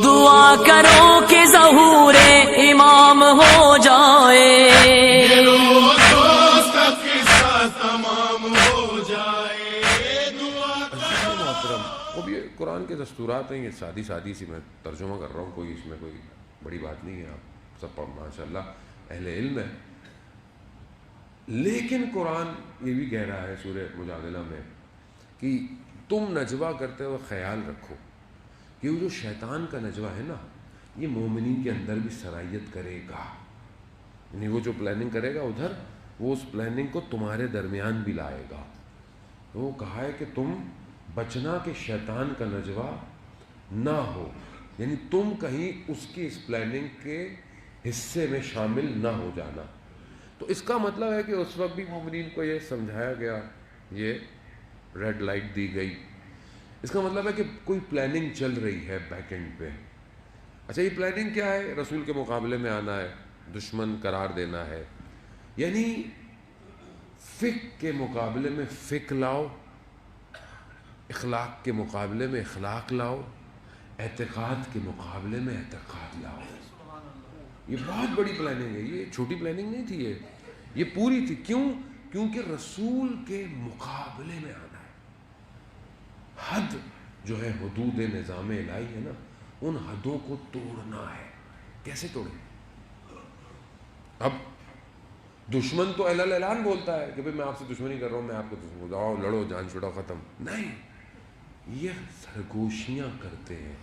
دعا کرو کہ ظہور امام ہو جائے، محترم اب یہ قرآن کے دستورات ہیں، یہ سادی سی میں ترجمہ کر رہا ہوں، کوئی اس میں کوئی بڑی بات نہیں ہے، آپ سب ماشاء اللہ اہل علم ہے. لیکن قرآن یہ بھی کہہ رہا ہے سورہ مجادلہ میں کہ تم نجوہ کرتے ہوئے خیال رکھو کہ وہ جو شیطان کا نجوہ ہے نا، یہ مومنین کے اندر بھی سرایت کرے گا، یعنی وہ جو پلاننگ کرے گا ادھر، وہ اس پلاننگ کو تمہارے درمیان بھی لائے گا. وہ کہا ہے کہ تم بچنا کہ شیطان کا نجوہ نہ ہو، یعنی تم کہیں اس کی اس پلاننگ کے حصے میں شامل نہ ہو جانا. تو اس کا مطلب ہے کہ اس وقت بھی مومنین کو یہ سمجھایا گیا، یہ ریڈ لائٹ دی گئی. اس کا مطلب ہے کہ کوئی پلاننگ چل رہی ہے بیک اینڈ پہ. اچھا، یہ پلاننگ کیا ہے؟ رسول کے مقابلے میں آنا ہے، دشمن قرار دینا ہے، یعنی فقہ کے مقابلے میں فقہ لاؤ، اخلاق کے مقابلے میں اخلاق لاؤ، اعتقاد کے مقابلے میں اعتقاد لاؤ. یہ بہت بڑی پلاننگ ہے، یہ چھوٹی پلاننگ نہیں تھی، یہ پوری تھی. کیوں؟ کیونکہ رسول کے مقابلے میں آنا ہے. حد جو ہے حدود نظام الہی ہے نا، ان حدوں کو توڑنا ہے. کیسے توڑیں؟ اب دشمن تو اعلان بولتا ہے کہ بھئی میں آپ سے دشمنی کر رہا ہوں، میں آپ کو دشمن، آؤ لڑو، جان چھڑاؤ، ختم. نہیں، یہ سرگوشیاں کرتے ہیں،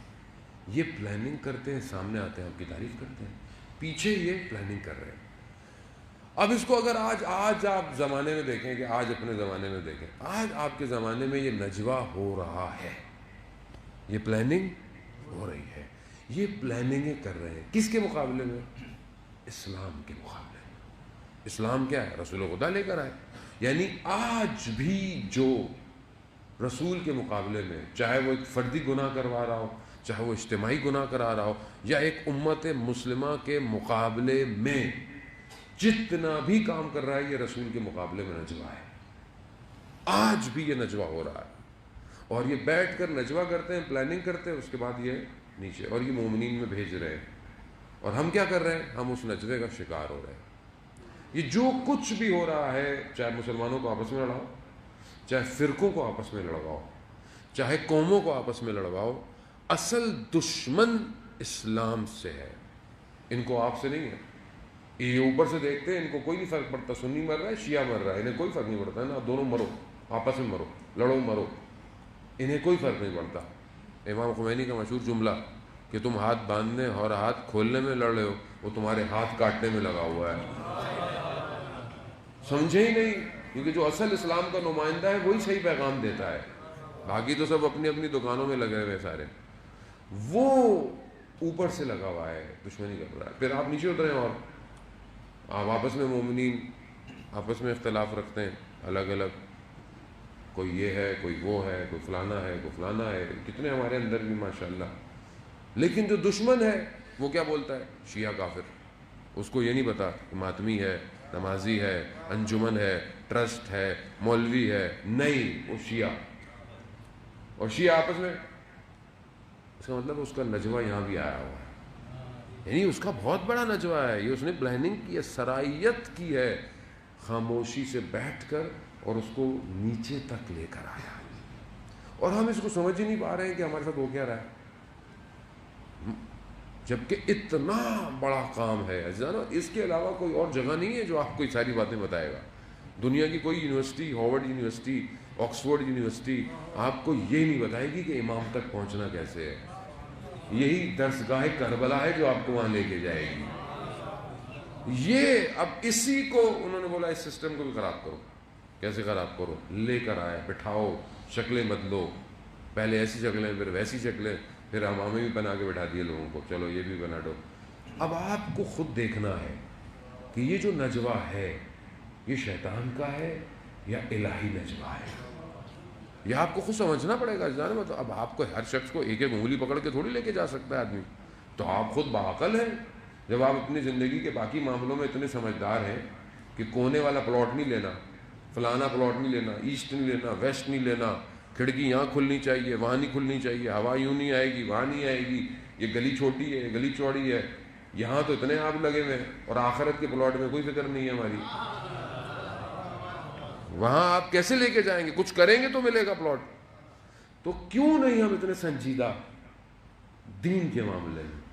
یہ پلاننگ کرتے ہیں، سامنے آتے ہیں آپ کی تعریف کرتے ہیں، پیچھے یہ پلاننگ کر رہے ہیں. اب اس کو اگر آج آپ زمانے میں دیکھیں، کہ آج اپنے زمانے میں دیکھیں، آج آپ کے زمانے میں یہ نجوہ ہو رہا ہے، یہ پلاننگ ہو رہی ہے، یہ پلاننگیں کر رہے ہیں. کس کے مقابلے میں؟ اسلام کے مقابلے میں. اسلام کیا ہے؟ رسول خدا لے کر آئے. یعنی آج بھی جو رسول کے مقابلے میں، چاہے وہ ایک فردی گناہ کروا رہا ہو، چاہے وہ اجتماعی گناہ کرا رہا ہو، یا ایک امت مسلمہ کے مقابلے میں جتنا بھی کام کر رہا ہے، یہ رسول کے مقابلے میں نجوہ ہے. آج بھی یہ نجوہ ہو رہا ہے، اور یہ بیٹھ کر نجوہ کرتے ہیں، پلاننگ کرتے ہیں، اس کے بعد یہ نیچے، اور یہ مومنین میں بھیج رہے ہیں. اور ہم کیا کر رہے ہیں؟ ہم اس نجوے کا شکار ہو رہے ہیں. یہ جو کچھ بھی ہو رہا ہے، چاہے مسلمانوں کو آپس میں لڑاؤ، چاہے فرقوں کو آپس میں لڑواؤ، چاہے قوموں کو آپس میں لڑواؤ، اصل دشمن اسلام سے ہے، ان کو آپ سے نہیں ہے. یہ اوپر سے دیکھتے ہیں، ان کو کوئی نہیں فرق پڑتا، سنی مر رہا ہے، شیعہ مر رہا ہے، انہیں کوئی فرق نہیں پڑتا ہے نا. دونوں مرو، آپس میں مرو، لڑو مرو، انہیں کوئی فرق نہیں پڑتا. امام خمینی کا مشہور جملہ کہ تم ہاتھ باندھنے اور ہاتھ کھولنے میں لڑ رہے ہو، وہ تمہارے ہاتھ کاٹنے میں لگا ہوا ہے. سمجھے ہی نہیں، کیونکہ جو اصل اسلام کا نمائندہ ہے وہی صحیح پیغام دیتا ہے، باقی تو سب اپنی اپنی دکانوں میں لگے ہوئے سارے. وہ اوپر سے لگا ہوا ہے، دشمنی کر رہا ہے. پھر آپ نیچے اتریں، اور آپ آپس میں مومنین آپس میں اختلاف رکھتے ہیں، الگ الگ، کوئی یہ ہے، کوئی وہ ہے، کوئی فلانا ہے، کوئی فلانا ہے، کتنے ہمارے اندر بھی ماشاءاللہ. لیکن جو دشمن ہے وہ کیا بولتا ہے؟ شیعہ کافر. اس کو یہ نہیں پتا کہ ماتمی ہے، نمازی ہے، انجمن ہے، ٹرسٹ ہے، مولوی ہے. نہیں، وہ شیعہ، اور شیعہ آپس میں. اس کا مطلب اس کا نجوہ یہاں بھی آیا ہوا ہے، یعنی اس کا بہت بڑا نجوہ ہے. یہ اس نے پلاننگ کی ہے، سرائیت کی ہے، خاموشی سے بیٹھ کر، اور اس کو نیچے تک لے کر آیا. اور ہم اس کو سمجھ ہی نہیں پا رہے ہیں کہ ہمارے ساتھ ہو کیا رہا ہے، جبکہ اتنا بڑا کام ہے. اس کے علاوہ کوئی اور جگہ نہیں ہے جو آپ کو یہ ساری باتیں بتائے گا. دنیا کی کوئی university, Harvard university, Oxford university آپ کو یہ نہیں بتائے گی کہ امام تک پہنچنا کیسے ہے. یہی درسگاہ کربلا ہے جو آپ کو وہاں لے کے جائے گی. یہ اب اسی کو انہوں نے بولا اس سسٹم کو بھی خراب کرو. کیسے خراب کرو؟ لے کر آئے، بٹھاؤ، شکلیں بدلو، پہلے ایسی شکلیں، پھر ویسی شکلیں، پھر امامے بھی بنا کے بٹھا دیے لوگوں کو، چلو یہ بھی بنا دو. اب آپ کو خود دیکھنا ہے کہ یہ جو نجوہ ہے یہ شیطان کا ہے یا الہی نجوہ ہے. یہ آپ کو خود سمجھنا پڑے گا. مطلب اب آپ کو ہر شخص کو ایک ایک انگلی پکڑ کے تھوڑی لے کے جا سکتا ہے آدمی. تو آپ خود باعقل ہیں جب آپ اپنی زندگی کے باقی معاملوں میں اتنے سمجھدار ہیں کہ کونے والا پلاٹ نہیں لینا، فلانا پلاٹ نہیں لینا، ایسٹ نہیں لینا، ویسٹ نہیں لینا، کھڑکی یہاں کھلنی چاہیے، وہاں نہیں کھلنی چاہیے، ہوا یوں نہیں آئے گی، وہاں نہیں آئے گی، یہ گلی چھوٹی ہے، یہ گلی چوڑی ہے، یہاں تو اتنے آپ لگے ہوئے ہیں، اور آخرت کے پلاٹ میں کوئی فکر نہیں ہے ہماری. وہاں آپ کیسے لے کے جائیں گے؟ کچھ کریں گے تو ملے گا پلاٹ. تو کیوں نہیں ہم اتنے سنجیدہ دین کے معاملے میں؟